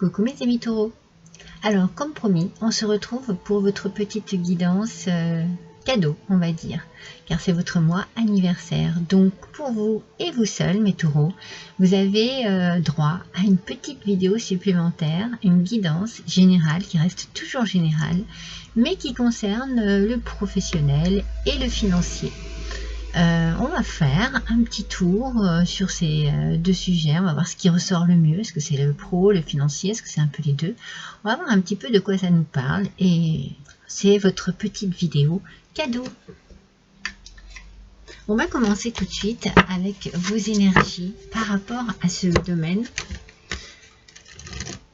Coucou mes amis taureaux. Alors comme promis, on se retrouve pour votre petite guidance cadeau, on va dire, car c'est votre mois anniversaire. Donc pour vous et vous seuls, mes taureaux, vous avez droit à une petite vidéo supplémentaire, une guidance générale qui reste toujours générale, mais qui concerne le professionnel et le financier. On va faire un petit tour sur ces deux sujets, on va voir ce qui ressort le mieux, est-ce que c'est le pro, le financier, est-ce que c'est un peu les deux. On va voir un petit peu de quoi ça nous parle et c'est votre petite vidéo cadeau. On va commencer tout de suite avec vos énergies par rapport à ce domaine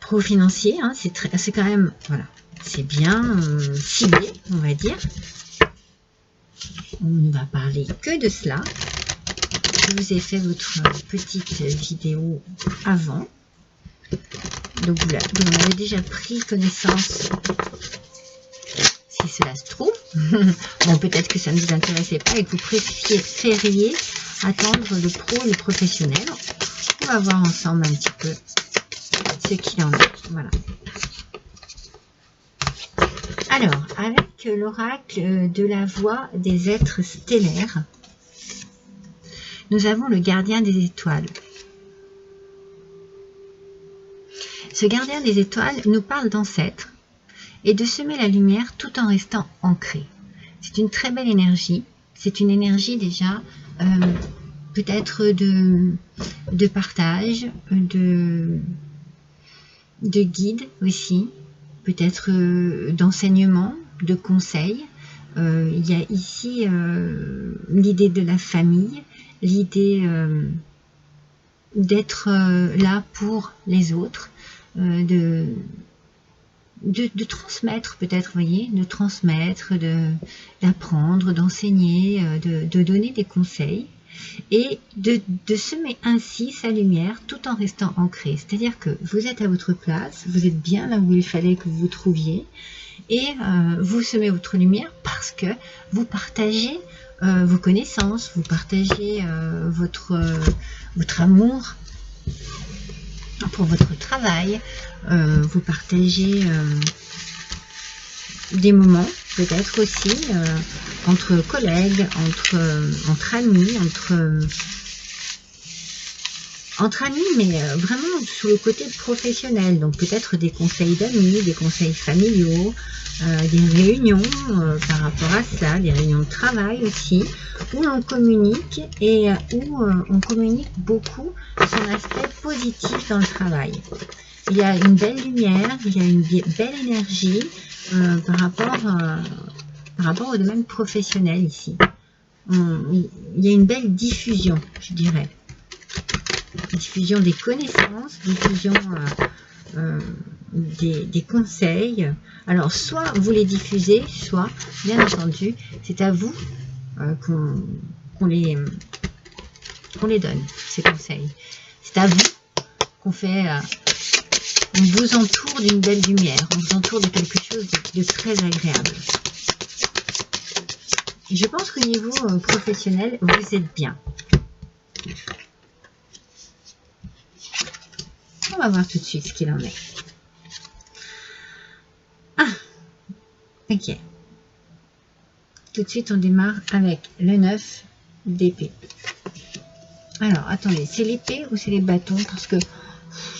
pro-financier, hein, c'est quand même, voilà, c'est bien ciblé, on va dire. On ne va parler que de cela. Je vous ai fait votre petite vidéo avant. Donc vous en avez déjà pris connaissance si cela se trouve. Bon, peut-être que ça ne vous intéressait pas et que vous préfériez attendre le pro et le professionnel. On va voir ensemble un petit peu ce qu'il en est. Voilà. Alors, avec l'oracle de la voix des êtres stellaires, nous avons le gardien des étoiles. Ce gardien des étoiles nous parle d'ancêtres et de semer la lumière tout en restant ancré. C'est une très belle énergie. C'est une énergie déjà peut-être de partage, de guide aussi. Peut-être d'enseignement, de conseils. Il y a ici l'idée de la famille, l'idée d'être là pour les autres, de transmettre peut-être, voyez, de transmettre, d'apprendre, d'enseigner, de donner des conseils et de semer ainsi sa lumière tout en restant ancré. C'est-à-dire que vous êtes à votre place, vous êtes bien là où il fallait que vous vous trouviez et vous semez votre lumière parce que vous partagez vos connaissances, vous partagez votre amour pour votre travail, vous partagez des moments peut-être aussi entre collègues, entre amis, entre amis, mais vraiment sous le côté professionnel. Donc peut-être des conseils d'amis, des conseils familiaux, des réunions par rapport à ça, des réunions de travail aussi, où l'on communique et où on communique beaucoup son aspect positif dans le travail. Il y a une belle lumière, il y a une belle énergie par rapport au domaine professionnel ici. Il y a une belle diffusion, je dirais. Diffusion des connaissances, diffusion des conseils. Alors, soit vous les diffusez, soit, bien entendu, c'est à vous qu'on les donne, ces conseils. C'est à vous qu'on fait... on vous entoure d'une belle lumière, on vous entoure de quelque chose de très agréable. Et je pense qu'au niveau professionnel, vous êtes bien. On va voir tout de suite ce qu'il en est. Ah, ok. Tout de suite, on démarre avec le 9 d'épée. Alors, attendez, c'est l'épée ou c'est les bâtons? Parce que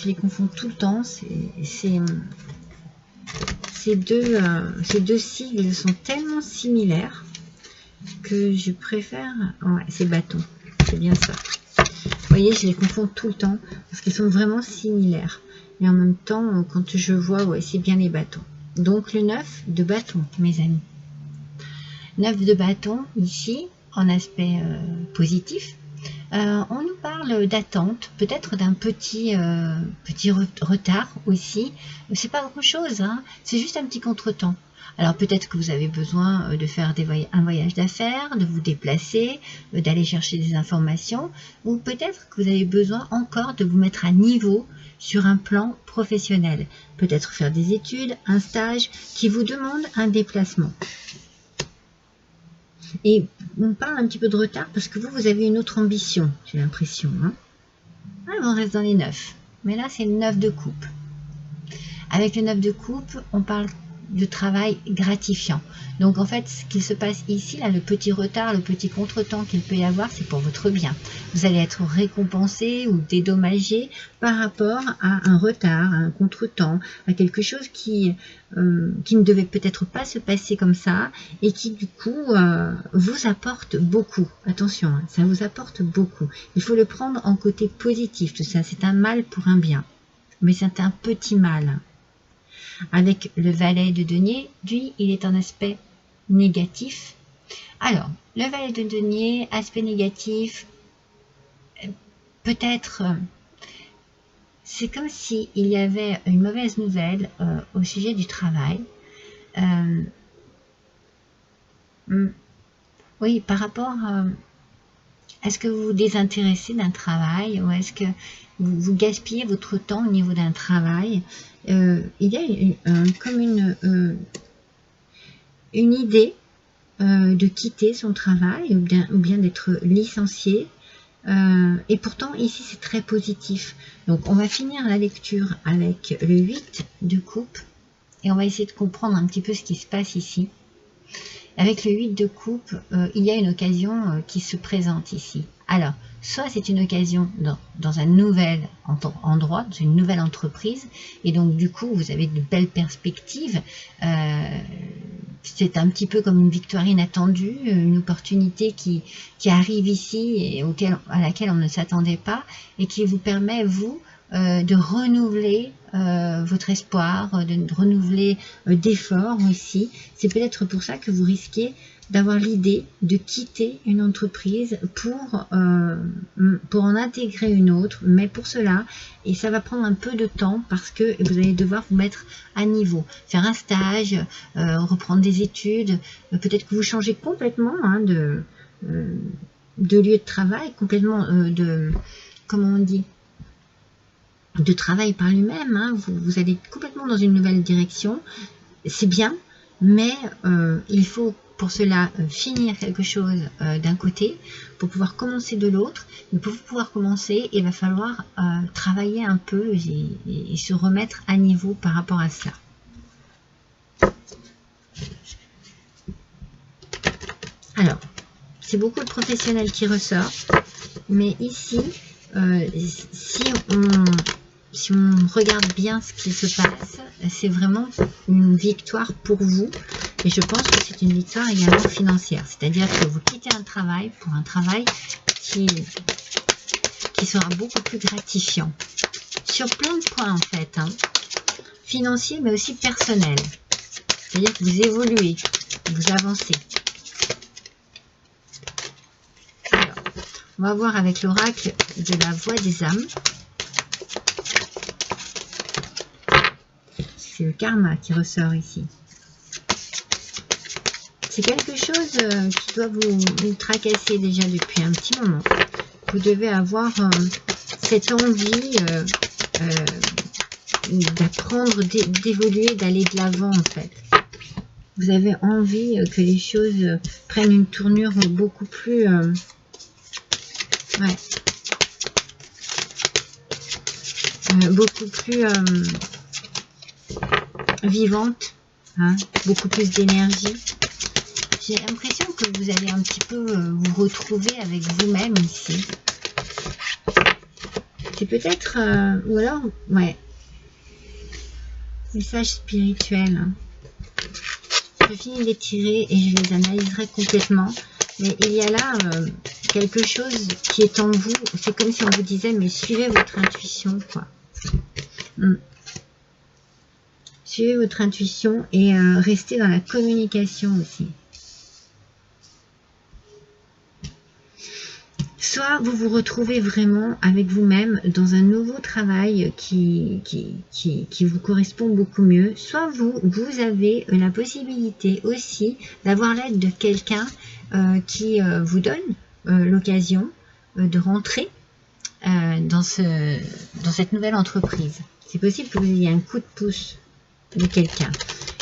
je les confonds tout le temps. Ces deux sigles sont tellement similaires que je préfère... Ouais, c'est bâtons, c'est bien ça. Vous voyez, je les confonds tout le temps parce qu'ils sont vraiment similaires. Mais en même temps, quand je vois, ouais, c'est bien les bâtons. Donc le 9 de bâton, mes amis. 9 de bâton, ici, en aspect positif. On nous parle d'attente, peut-être d'un petit retard aussi. C'est pas grand chose, hein, c'est juste un petit contretemps. Alors peut-être que vous avez besoin de faire un voyage d'affaires, de vous déplacer, d'aller chercher des informations, ou peut-être que vous avez besoin encore de vous mettre à niveau sur un plan professionnel. Peut-être faire des études, un stage qui vous demande un déplacement. Et on parle un petit peu de retard parce que vous avez une autre ambition, j'ai l'impression. Hein, on reste dans les 9. Mais là, c'est le 9 de coupe. Avec le 9 de coupe, on parle de travail gratifiant. Donc en fait, ce qui se passe ici, là, le petit retard, le petit contretemps qu'il peut y avoir, c'est pour votre bien. Vous allez être récompensé ou dédommagé par rapport à un retard, à un contretemps, à quelque chose qui ne devait peut-être pas se passer comme ça et qui du coup vous apporte beaucoup. Attention, hein, ça vous apporte beaucoup. Il faut le prendre en côté positif, tout ça. C'est un mal pour un bien, mais c'est un petit mal. Avec le valet de denier, lui, il est en aspect négatif. Alors, le valet de denier, aspect négatif, peut-être, c'est comme s'il y avait une mauvaise nouvelle au sujet du travail. Oui, par rapport, est-ce que vous vous désintéressez d'un travail ou est-ce que vous gaspillez votre temps au niveau d'un travail? Il y a comme une idée de quitter son travail ou bien d'être licencié. Et pourtant, ici, c'est très positif. Donc, on va finir la lecture avec le 8 de coupe et on va essayer de comprendre un petit peu ce qui se passe ici. Avec le 8 de coupe, il y a une occasion qui se présente ici. Alors, soit c'est une occasion dans un nouvel endroit, dans une nouvelle entreprise, et donc du coup, vous avez de belles perspectives. C'est un petit peu comme une victoire inattendue, une opportunité qui arrive ici et à laquelle on ne s'attendait pas, et qui vous permet, vous, de renouveler votre espoir, de renouveler d'efforts aussi. C'est peut-être pour ça que vous risquez d'avoir l'idée de quitter une entreprise pour en intégrer une autre, mais pour cela, et ça va prendre un peu de temps parce que vous allez devoir vous mettre à niveau, faire un stage, reprendre des études, peut-être que vous changez complètement hein, de lieu de travail, complètement comment on dit, de travail par lui-même, hein. Vous allez complètement dans une nouvelle direction, c'est bien, mais il faut pour cela finir quelque chose d'un côté, pour pouvoir commencer de l'autre. Mais pour pouvoir commencer, il va falloir travailler un peu et se remettre à niveau par rapport à ça. Alors, c'est beaucoup le professionnel qui ressort, mais ici, si on regarde bien ce qui se passe, c'est vraiment une victoire pour vous. Et je pense que c'est une victoire également financière. C'est-à-dire que vous quittez un travail pour un travail qui sera beaucoup plus gratifiant. Sur plein de points en fait. Hein. Financier mais aussi personnel. C'est-à-dire que vous évoluez, vous avancez. Alors, on va voir avec l'oracle de la voix des âmes. C'est le karma qui ressort ici. C'est quelque chose qui doit vous tracasser déjà depuis un petit moment. Vous devez avoir cette envie d'apprendre, d'évoluer, d'aller de l'avant en fait. Vous avez envie que les choses prennent une tournure beaucoup plus... beaucoup plus vivante, hein, beaucoup plus d'énergie. J'ai l'impression que vous allez un petit peu vous retrouver avec vous-même ici. C'est peut-être... ou alors... Ouais. Message spirituel. Hein. Je finis de les tirer et je les analyserai complètement. Mais il y a là quelque chose qui est en vous. C'est comme si on vous disait, mais suivez votre intuition, quoi. Suivez votre intuition et restez dans la communication aussi. Soit vous vous retrouvez vraiment avec vous-même dans un nouveau travail qui vous correspond beaucoup mieux, soit vous avez la possibilité aussi d'avoir l'aide de quelqu'un qui vous donne l'occasion de rentrer dans cette nouvelle entreprise. C'est possible que vous ayez un coup de pouce de quelqu'un.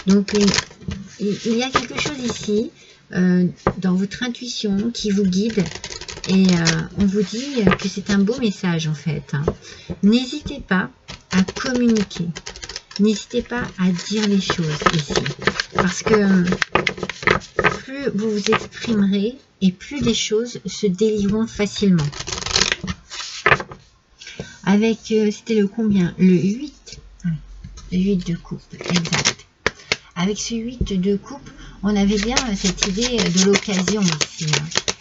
Donc il y a quelque chose ici dans votre intuition qui vous guide. Et on vous dit que c'est un beau message en fait. Hein. N'hésitez pas à communiquer. n'hésitez pas à dire les choses ici. Parce que plus vous vous exprimerez et plus les choses se délieront facilement. Avec, c'était le combien? Le 8. Le 8 de coupe, exact. Avec ce 8 de coupe, on avait bien cette idée de l'occasion ici.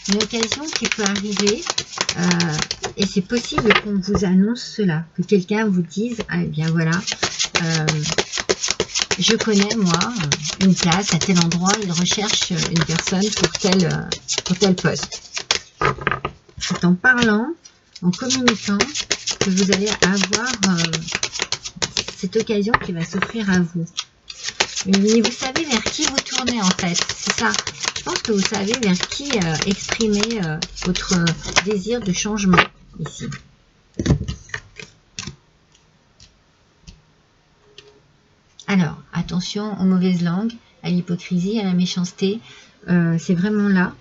Une occasion qui peut arriver, et c'est possible qu'on vous annonce cela, que quelqu'un vous dise, ah bien voilà, je connais moi une place à tel endroit, il recherche une personne pour tel poste. C'est en parlant, en communiquant, que vous allez avoir cette occasion qui va s'offrir à vous. Mais vous savez vers qui vous tournez en fait, c'est ça. Je pense que vous savez vers qui exprimer votre désir de changement ici. Alors, attention aux mauvaises langues, à l'hypocrisie, à la méchanceté, c'est vraiment là.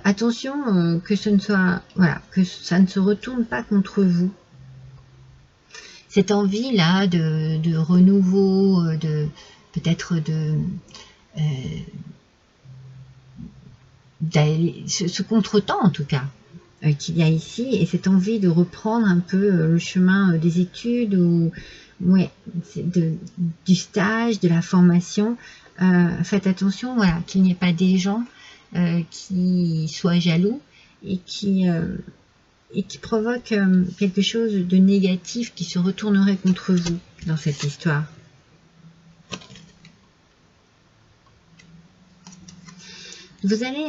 Attention que ce ne soit, voilà, que ça ne se retourne pas contre vous. Cette envie là de renouveau, peut-être ce contretemps en tout cas qu'il y a ici, et cette envie de reprendre un peu le chemin des études ou ouais, du stage, de la formation. Faites attention, voilà, qu'il n'y ait pas des gens qui soient jaloux et qui provoquent quelque chose de négatif qui se retournerait contre vous dans cette histoire. Vous allez,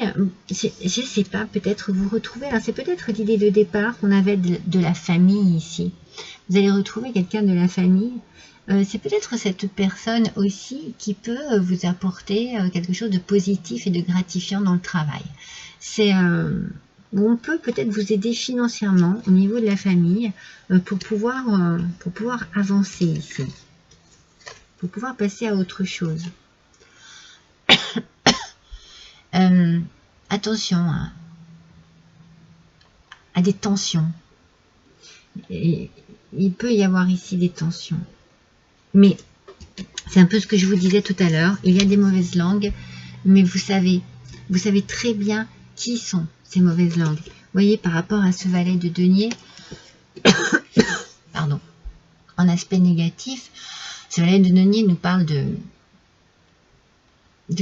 je ne sais pas, peut-être vous retrouver, c'est peut-être l'idée de départ qu'on avait de la famille ici. Vous allez retrouver quelqu'un de la famille. C'est peut-être cette personne aussi qui peut vous apporter quelque chose de positif et de gratifiant dans le travail. C'est on peut peut-être vous aider financièrement au niveau de la famille pour pouvoir avancer ici, pour pouvoir passer à autre chose. Attention à des tensions. Et il peut y avoir ici des tensions. Mais c'est un peu ce que je vous disais tout à l'heure. Il y a des mauvaises langues, mais vous savez très bien qui sont ces mauvaises langues. Vous voyez, par rapport à ce valet de denier, pardon, en aspect négatif, ce valet de denier nous parle de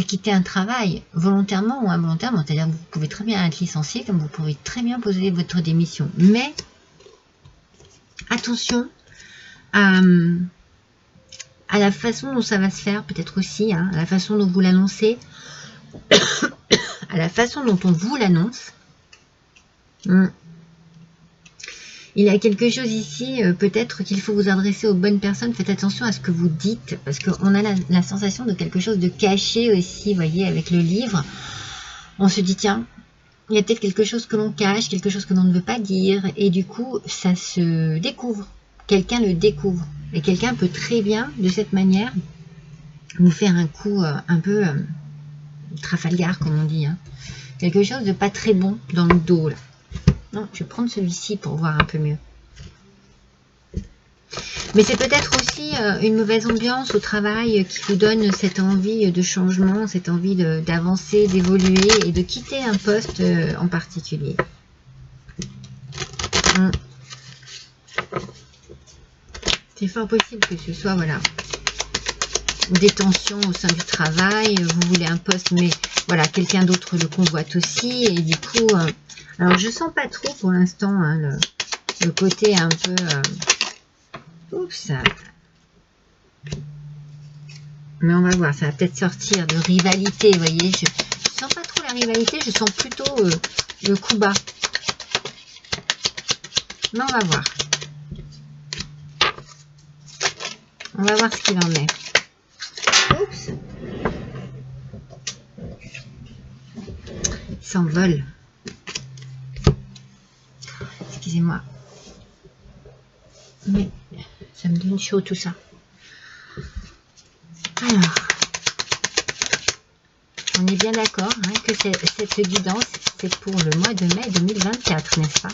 quitter un travail, volontairement ou involontairement. C'est-à-dire que vous pouvez très bien être licencié, comme vous pouvez très bien poser votre démission. Mais attention à la façon dont ça va se faire, peut-être aussi, à la façon dont vous l'annoncez, à la façon dont on vous l'annonce. Il y a quelque chose ici, peut-être qu'il faut vous adresser aux bonnes personnes. Faites attention à ce que vous dites, parce qu'on a la sensation de quelque chose de caché aussi, vous voyez, avec le livre. On se dit, tiens, il y a peut-être quelque chose que l'on cache, quelque chose que l'on ne veut pas dire, et du coup, ça se découvre. Quelqu'un le découvre. Et quelqu'un peut très bien, de cette manière, vous faire un coup un peu Trafalgar, comme on dit. Quelque chose de pas très bon dans le dos, là. Non, je vais prendre celui-ci pour voir un peu mieux. Mais c'est peut-être aussi une mauvaise ambiance au travail qui vous donne cette envie de changement, cette envie d'avancer, d'évoluer et de quitter un poste en particulier. C'est fort possible que ce soit, voilà, des tensions au sein du travail. Vous voulez un poste, mais voilà, quelqu'un d'autre le convoite aussi. Et du coup, alors je sens pas trop pour l'instant le côté un peu... oups. Mais on va voir, ça va peut-être sortir de rivalité, vous voyez. Je sens pas trop la rivalité, je sens plutôt le coup bas. Mais on va voir. On va voir ce qu'il en est. Oups. Il s'envole. Excusez-moi. Mais ça me donne chaud tout ça. Alors, on est bien d'accord que cette guidance, c'est pour le mois de mai 2024, n'est-ce pas?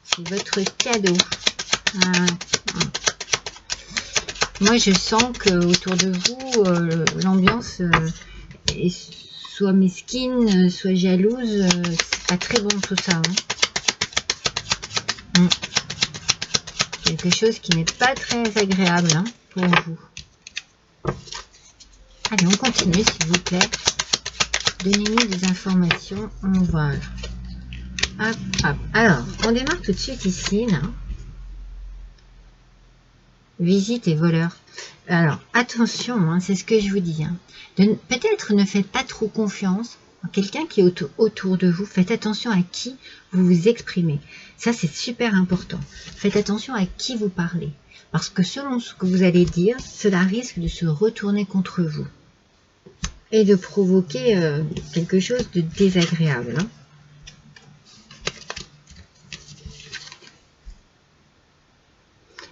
C'est votre cadeau. Moi, je sens que autour de vous, l'ambiance est soit mesquine, soit jalouse. C'est pas très bon tout ça. Hein. Quelque chose qui n'est pas très agréable hein, pour vous. Allez, on continue, s'il vous plaît. Donnez-nous des informations. Voilà. Hop, hop. Alors, on démarre tout de suite ici. Là. Visite et voleur. Alors, attention, hein, c'est ce que je vous dis. Hein. Peut-être ne faites pas trop confiance à quelqu'un qui est autour de vous. Faites attention à qui vous vous exprimez. Ça, c'est super important. Faites attention à qui vous parlez. Parce que selon ce que vous allez dire, cela risque de se retourner contre vous. Et de provoquer quelque chose de désagréable. Hein.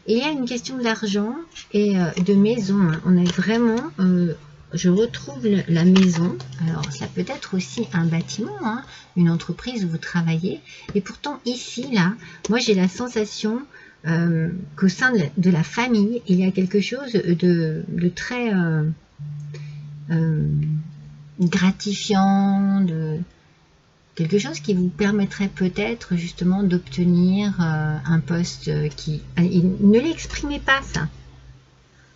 Il y a une question d'argent et de maison. Hein. On est vraiment... je retrouve la maison. Alors, ça peut être aussi un bâtiment, hein, une entreprise où vous travaillez. Et pourtant, ici, là, moi, j'ai la sensation qu'au sein de la famille, il y a quelque chose de très gratifiant, de quelque chose qui vous permettrait peut-être justement d'obtenir un poste qui... Ne l'exprimez pas, ça.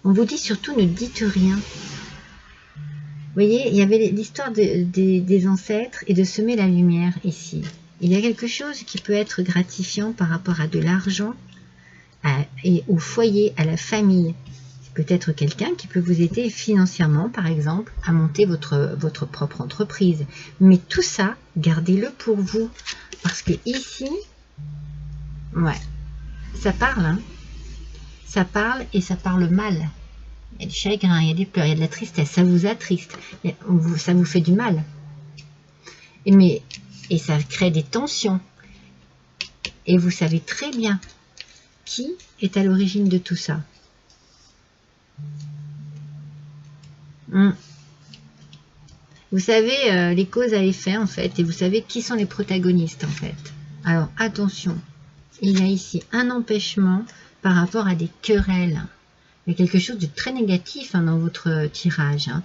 On vous dit surtout ne dites rien. Vous voyez, il y avait l'histoire des ancêtres et de semer la lumière ici. Il y a quelque chose qui peut être gratifiant par rapport à de l'argent et au foyer, à la famille. C'est peut-être quelqu'un qui peut vous aider financièrement, par exemple, à monter votre propre entreprise. Mais tout ça, gardez-le pour vous. Parce que ici, ouais, ça parle, hein. Ça parle et ça parle mal. Il y a du chagrin, il y a des pleurs, il y a de la tristesse, ça vous attriste, ça vous fait du mal. Et ça crée des tensions. Et vous savez très bien qui est à l'origine de tout ça. Vous savez les causes à effet en fait, et vous savez qui sont les protagonistes en fait. Alors attention, il y a ici un empêchement par rapport à des querelles. Il y a quelque chose de très négatif hein, dans votre tirage. Hein.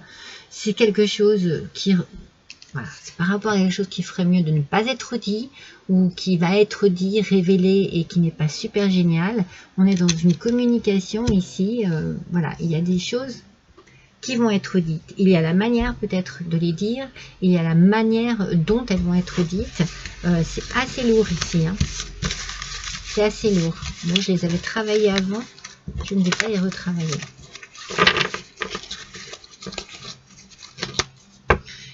C'est quelque chose qui... Voilà, c'est par rapport à quelque chose qui ferait mieux de ne pas être dit, ou qui va être dit, révélé, et qui n'est pas super génial. On est dans une communication ici. Voilà, il y a des choses qui vont être dites. Il y a la manière peut-être de les dire, il y a la manière dont elles vont être dites. C'est assez lourd ici. Hein. C'est assez lourd. Moi, je les avais travaillées avant. Je ne vais pas les retravailler.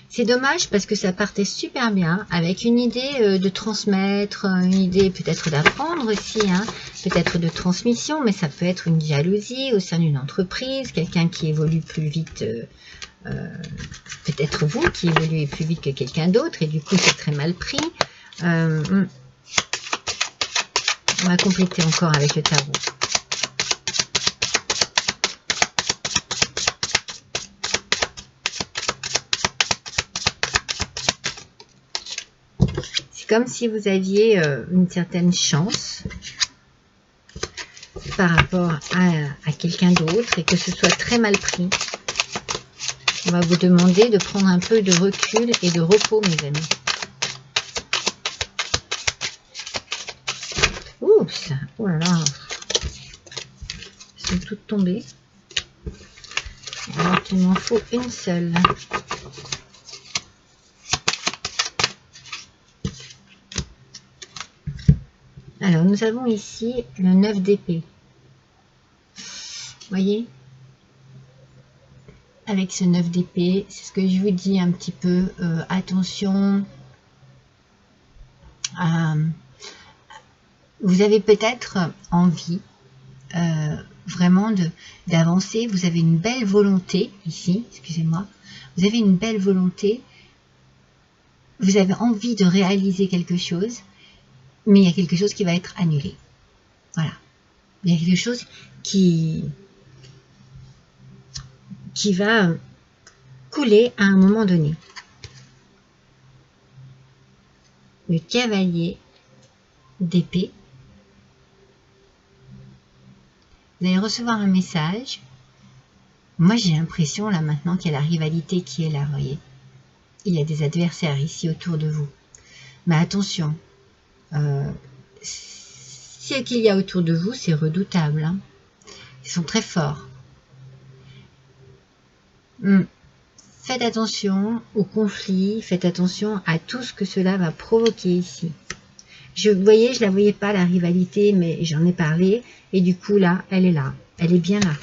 C'est dommage parce que ça partait super bien avec une idée de transmettre, une idée peut-être d'apprendre aussi, hein, peut-être de transmission, mais ça peut être une jalousie au sein d'une entreprise, quelqu'un qui évolue plus vite, peut-être vous qui évoluez plus vite que quelqu'un d'autre et du coup c'est très mal pris. On va compléter encore avec le tarot. Comme si vous aviez une certaine chance par rapport à quelqu'un d'autre et que ce soit très mal pris. On va vous demander de prendre un peu de recul et de repos, mes amis. Oups, oh là là, elles sont toutes tombées. Alors il m'en faut une seule. Alors, nous avons ici le 9 d'épée. Voyez? Avec ce 9 d'épée, c'est ce que je vous dis un petit peu. Attention. Vous avez peut-être envie vraiment d'avancer. Vous avez une belle volonté ici. Excusez-moi. Vous avez une belle volonté. Vous avez envie de réaliser quelque chose. Mais il y a quelque chose qui va être annulé. Voilà. Il y a quelque chose qui va couler à un moment donné. Le cavalier d'épée. Vous allez recevoir un message Moi, j'ai l'impression, là, maintenant, qu'il y a la rivalité qui est là, vous voyez. Il y a des adversaires ici autour de vous. Mais attention, ce qu'il y a autour de vous, c'est redoutable. Hein. Ils sont très forts. Faites attention aux conflits, faites attention à tout ce que cela va provoquer ici. Vous voyez, je la voyais pas, la rivalité, mais j'en ai parlé. Et du coup, là, elle est là. Elle est bien là.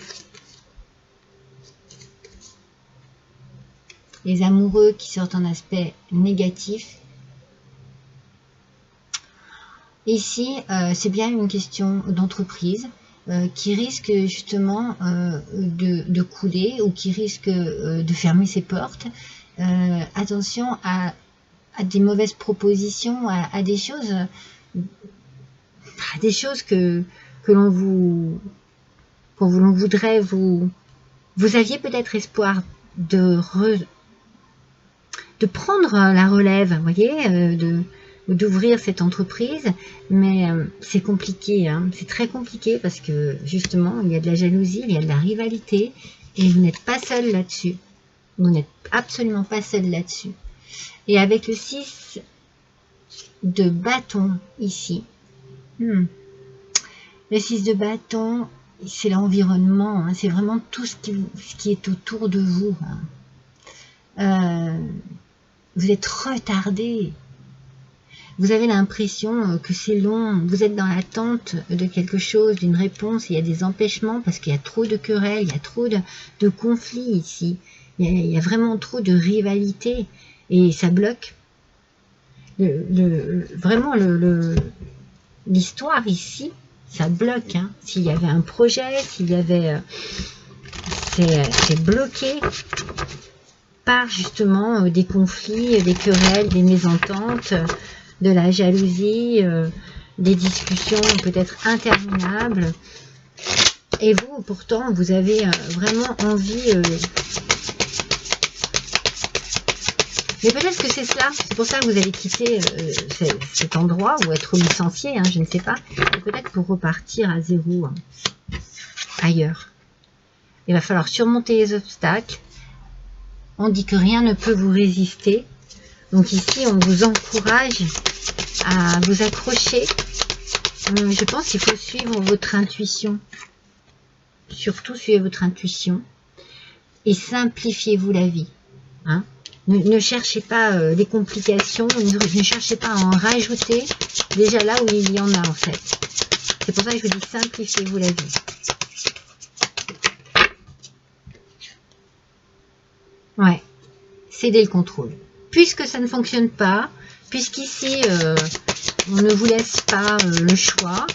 Les amoureux qui sortent en aspect négatif. Ici, c'est bien une question d'entreprise qui risque justement de couler ou qui risque de fermer ses portes. Attention à des mauvaises propositions, à des choses que l'on voudrait vous aviez peut-être espoir de prendre la relève, vous voyez, d'ouvrir cette entreprise, mais c'est compliqué, hein, c'est très compliqué parce que justement il y a de la jalousie, il y a de la rivalité et vous n'êtes pas seul là-dessus, vous n'êtes absolument pas seul là-dessus. Et avec le 6 de bâton ici, le 6 de bâton, c'est l'environnement, hein, c'est vraiment tout ce qui est autour de vous. Hein. Vous êtes retardé. Vous avez l'impression que c'est long, vous êtes dans l'attente de quelque chose, d'une réponse, il y a des empêchements parce qu'il y a trop de querelles, il y a trop de conflits ici, il y a vraiment trop de rivalité et ça bloque. Vraiment, l'histoire ici, ça bloque. Hein. S'il y avait un projet, s'il y avait... c'est bloqué par justement des conflits, des querelles, des mésententes, de la jalousie, des discussions peut-être interminables. Et vous, pourtant, vous avez vraiment envie... Mais peut-être que c'est cela, c'est pour ça que vous allez quitter cet endroit ou être licencié, hein, je ne sais pas. Peut-être pour repartir à zéro, hein, ailleurs. Il va falloir surmonter les obstacles. On dit que rien ne peut vous résister. Donc ici, on vous encourage à vous accrocher. Je pense qu'il faut suivre votre intuition. Surtout, suivez votre intuition. Et simplifiez-vous la vie. Hein. Ne cherchez pas des complications. Ne cherchez pas à en rajouter. Déjà là où il y en a, en fait. C'est pour ça que je vous dis simplifiez-vous la vie. Ouais. Cédez le contrôle. Puisque ça ne fonctionne pas, puisqu'ici, on ne vous laisse pas le choix,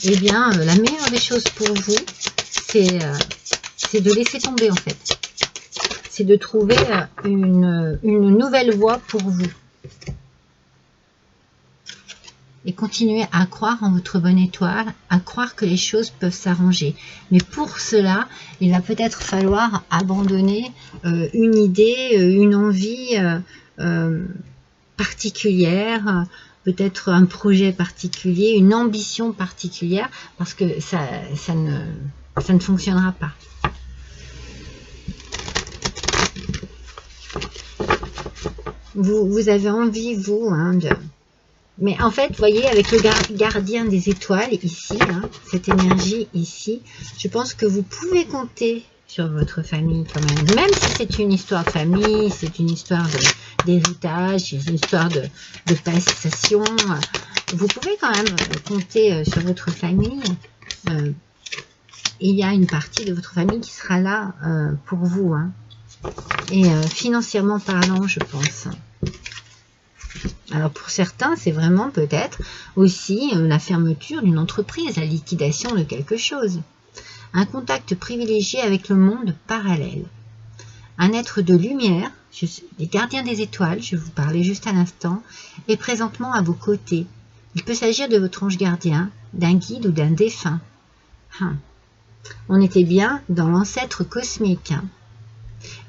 eh bien, la meilleure des choses pour vous, c'est de laisser tomber, en fait. C'est de trouver une nouvelle voie pour vous. Et continuez à croire en votre bonne étoile, à croire que les choses peuvent s'arranger. Mais pour cela, il va peut-être falloir abandonner une idée, une envie particulière, peut-être un projet particulier, une ambition particulière, parce que ça ne fonctionnera pas. Vous avez envie, vous, hein, de... Mais en fait, vous voyez, avec le gardien des étoiles, ici, hein, cette énergie ici, je pense que vous pouvez compter sur votre famille quand même. Même si c'est une histoire de famille, c'est une histoire d'héritage, c'est une histoire de passation, vous pouvez quand même compter sur votre famille. Il y a une partie de votre famille qui sera là pour vous. Hein. Et financièrement parlant, je pense. Alors pour certains, c'est vraiment peut-être aussi la fermeture d'une entreprise, la liquidation de quelque chose. Un contact privilégié avec le monde parallèle. Un être de lumière, les gardiens des étoiles, je vous parlais juste à l'instant, est présentement à vos côtés. Il peut s'agir de votre ange gardien, d'un guide ou d'un défunt. On était bien dans l'ancêtre cosmique. Hein.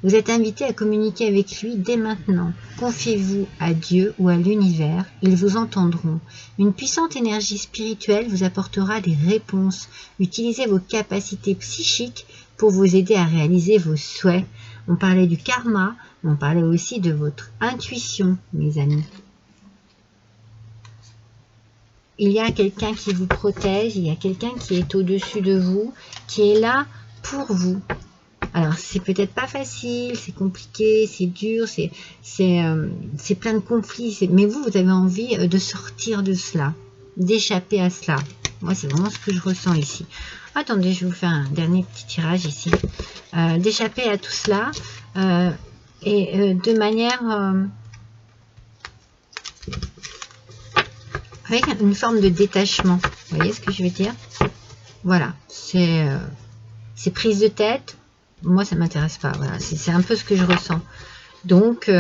Vous êtes invité à communiquer avec lui dès maintenant. Confiez-vous à Dieu ou à l'univers, ils vous entendront. Une puissante énergie spirituelle vous apportera des réponses. Utilisez vos capacités psychiques pour vous aider à réaliser vos souhaits. On parlait du karma, mais on parlait aussi de votre intuition, mes amis. Il y a quelqu'un qui vous protège, il y a quelqu'un qui est au-dessus de vous, qui est là pour vous. Alors, c'est peut-être pas facile, c'est compliqué, c'est dur, c'est plein de conflits, mais vous avez envie de sortir de cela, d'échapper à cela. Moi, c'est vraiment ce que je ressens ici. Attendez, je vais vous faire un dernier petit tirage ici. D'échapper à tout cela et de manière... avec une forme de détachement. Vous voyez ce que je veux dire? Voilà, c'est prise de tête. Moi, ça m'intéresse pas. Voilà, c'est un peu ce que je ressens. Donc,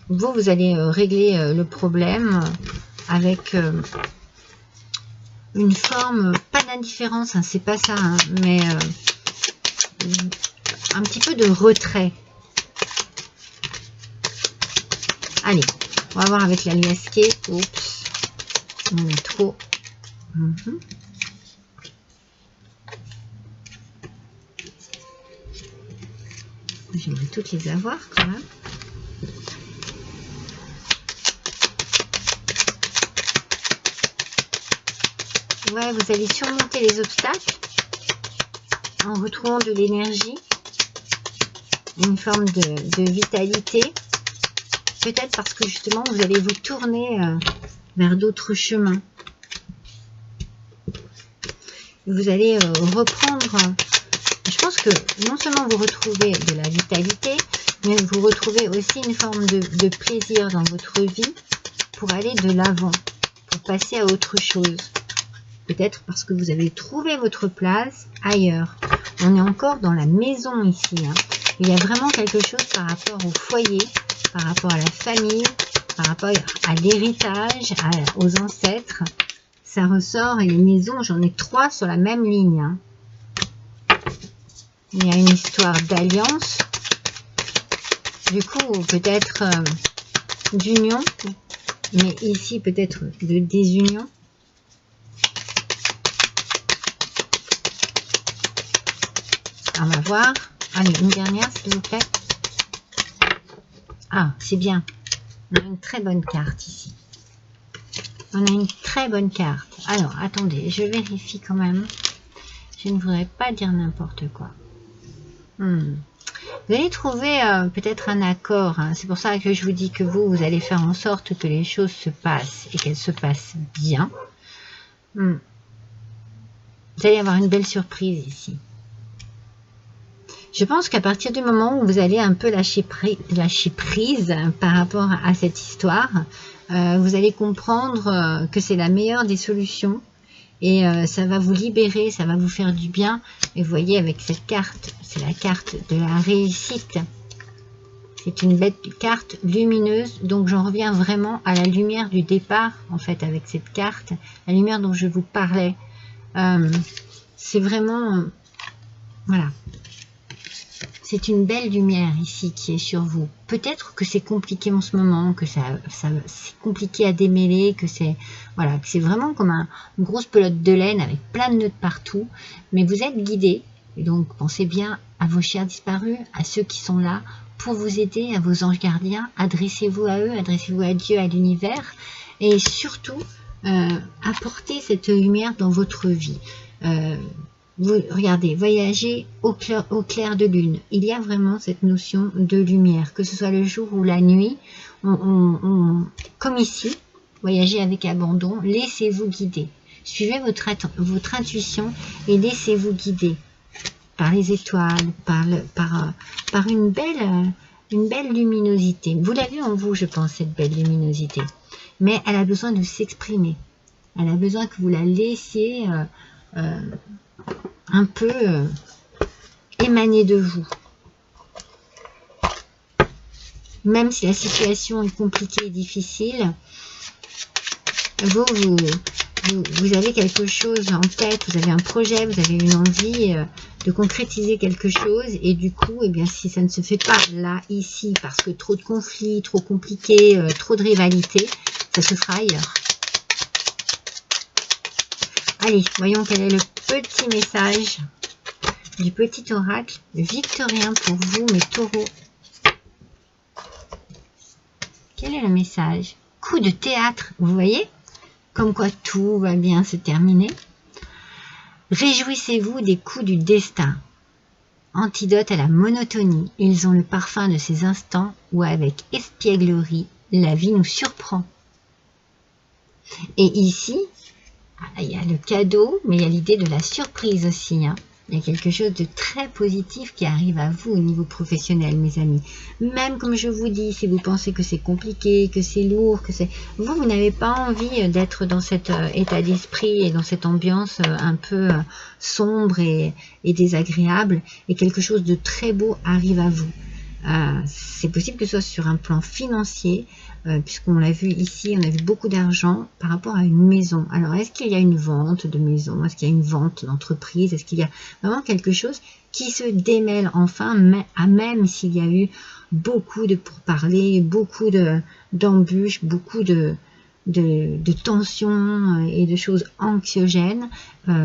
vous allez régler le problème avec une forme, pas d'indifférence, hein, c'est pas ça, hein, mais un petit peu de retrait. Allez, on va voir avec la liasquée. Oups, on est trop. J'aimerais toutes les avoir quand même. Ouais, vous allez surmonter les obstacles en retrouvant de l'énergie, une forme de vitalité. Peut-être parce que justement, vous allez vous tourner vers d'autres chemins. Vous allez reprendre... Je pense que non seulement vous retrouvez de la vitalité, mais vous retrouvez aussi une forme de plaisir dans votre vie pour aller de l'avant, pour passer à autre chose. Peut-être parce que vous avez trouvé votre place ailleurs. On est encore dans la maison ici. Hein. Il y a vraiment quelque chose par rapport au foyer, par rapport à la famille, par rapport à l'héritage, aux ancêtres. Ça ressort et les maisons, j'en ai 3 sur la même ligne. Hein. Il y a une histoire d'alliance. Du coup, peut-être d'union, mais ici peut-être de désunion. On va voir. Allez, une dernière, s'il vous plaît. Ah, c'est bien. On a une très bonne carte ici. On a une très bonne carte. Alors, attendez, je vérifie quand même. Je ne voudrais pas dire n'importe quoi. Vous allez trouver peut-être un accord. Hein. C'est pour ça que je vous dis que vous allez faire en sorte que les choses se passent et qu'elles se passent bien. Vous allez avoir une belle surprise ici. Je pense qu'à partir du moment où vous allez un peu lâcher prise par rapport à cette histoire, vous allez comprendre que c'est la meilleure des solutions et ça va vous libérer, ça va vous faire du bien. Et vous voyez avec cette carte, c'est la carte de la réussite. C'est une belle carte lumineuse, donc j'en reviens vraiment à la lumière du départ en fait avec cette carte, la lumière dont je vous parlais. C'est vraiment, voilà. C'est une belle lumière ici qui est sur vous. Peut-être que c'est compliqué en ce moment, que c'est compliqué à démêler, que c'est voilà, que c'est vraiment comme une grosse pelote de laine avec plein de nœuds partout. Mais vous êtes guidé, et donc pensez bien à vos chers disparus, à ceux qui sont là pour vous aider, à vos anges gardiens. Adressez-vous à eux, adressez-vous à Dieu, à l'univers, et surtout apportez cette lumière dans votre vie. Vous regardez, voyager au clair de lune. Il y a vraiment cette notion de lumière, que ce soit le jour ou la nuit. Comme ici, voyager avec abandon, laissez-vous guider. Suivez votre intuition et laissez-vous guider par les étoiles, par une belle luminosité. Vous l'avez en vous, je pense, cette belle luminosité. Mais elle a besoin de s'exprimer. Elle a besoin que vous la laissiez... un peu émaner de vous. Même si la situation est compliquée et difficile, vous vous avez quelque chose en tête, vous avez un projet, vous avez une envie de concrétiser quelque chose, et du coup, eh bien, si ça ne se fait pas là, ici, parce que trop de conflits, trop compliqué, trop de rivalité, ça se fera ailleurs. Allez, voyons quel est le petit message du petit oracle victorien pour vous, mes taureaux. Quel est le message? Coup de théâtre, vous voyez? Comme quoi tout va bien se terminer. Réjouissez-vous des coups du destin. Antidote à la monotonie. Ils ont le parfum de ces instants où, avec espièglerie, la vie nous surprend. Et ici, il y a le cadeau, mais il y a l'idée de la surprise aussi. Il y a quelque chose de très positif qui arrive à vous au niveau professionnel, mes amis. Même comme je vous dis, si vous pensez que c'est compliqué, que c'est lourd, que c'est... Vous n'avez pas envie d'être dans cet état d'esprit et dans cette ambiance un peu sombre et désagréable. Et quelque chose de très beau arrive à vous. C'est possible que ce soit sur un plan financier, puisqu'on l'a vu ici, on a vu beaucoup d'argent par rapport à une maison. Alors, est-ce qu'il y a une vente de maison? Est-ce qu'il y a une vente d'entreprise? Est-ce qu'il y a vraiment quelque chose qui se démêle enfin, même s'il y a eu beaucoup de pourparlers, beaucoup d'embûches, beaucoup de tensions et de choses anxiogènes,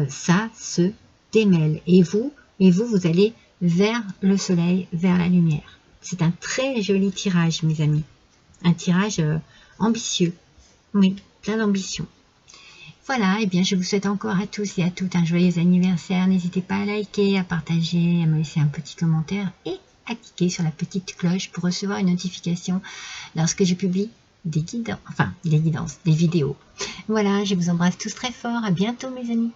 ça se démêle. Et vous, vous allez vers le soleil, vers la lumière. C'est un très joli tirage, mes amis. Un tirage ambitieux. Oui, plein d'ambition. Voilà, et bien je vous souhaite encore à tous et à toutes un joyeux anniversaire. N'hésitez pas à liker, à partager, à me laisser un petit commentaire et à cliquer sur la petite cloche pour recevoir une notification lorsque je publie des guidances, des vidéos. Voilà, je vous embrasse tous très fort. À bientôt, mes amis.